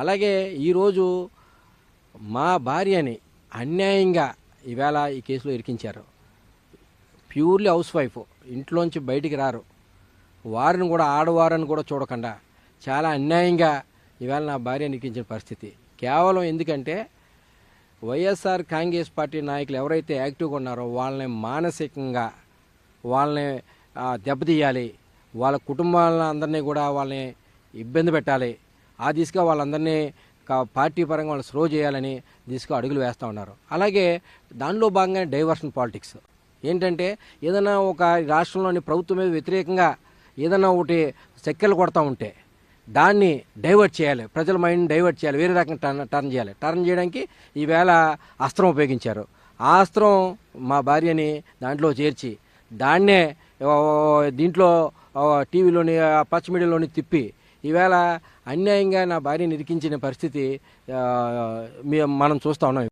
అలాగే ఈరోజు మా భార్యని అన్యాయంగా ఈవేళ ఈ కేసులో ఇరికించారు. ప్యూర్లీ హౌస్ వైఫ్, ఇంట్లోంచి బయటికి రారు, వారిని కూడా ఆడవారని కూడా చూడకుండా చాలా అన్యాయంగా ఈవేళ నా భార్యని ఇరికించిన పరిస్థితి. కేవలం ఎందుకంటే వైఎస్ఆర్ కాంగ్రెస్ పార్టీ నాయకులు ఎవరైతే యాక్టివ్గా ఉన్నారో వాళ్ళని మానసికంగా వాళ్ళని దెబ్బతీయాలి, వాళ్ళ కుటుంబాలను అందరినీ కూడా వాళ్ళని ఇబ్బంది పెట్టాలి, ఆ దిశగా వాళ్ళందరినీ పార్టీ పరంగా వాళ్ళు స్లో చేయాలని దిశగా అడుగులు వేస్తూ ఉన్నారు. అలాగే దానిలో భాగంగానే డైవర్షన్ పాలిటిక్స్ ఏంటంటే ఏదైనా ఒక రాష్ట్రంలోని ప్రభుత్వం మీద వ్యతిరేకంగా ఏదైనా ఒకటి చక్కెలు కొడతా ఉంటే దాన్ని డైవర్ట్ చేయాలి, ప్రజల మైండ్ డైవర్ట్ చేయాలి, వేరే రకంగా టర్న్ చేయాలి. టర్న్ చేయడానికి ఈవేళ అస్త్రం ఉపయోగించారు. ఆ అస్త్రం మా భార్యని దాంట్లో చేర్చి దాన్నే దీంట్లో టీవీలోని పచ్చ మీడియాలోని తిప్పి ఈవేళ అన్యాయంగా నా భార్యని ఇరికించిన పరిస్థితి మనం చూస్తూ ఉన్నాం.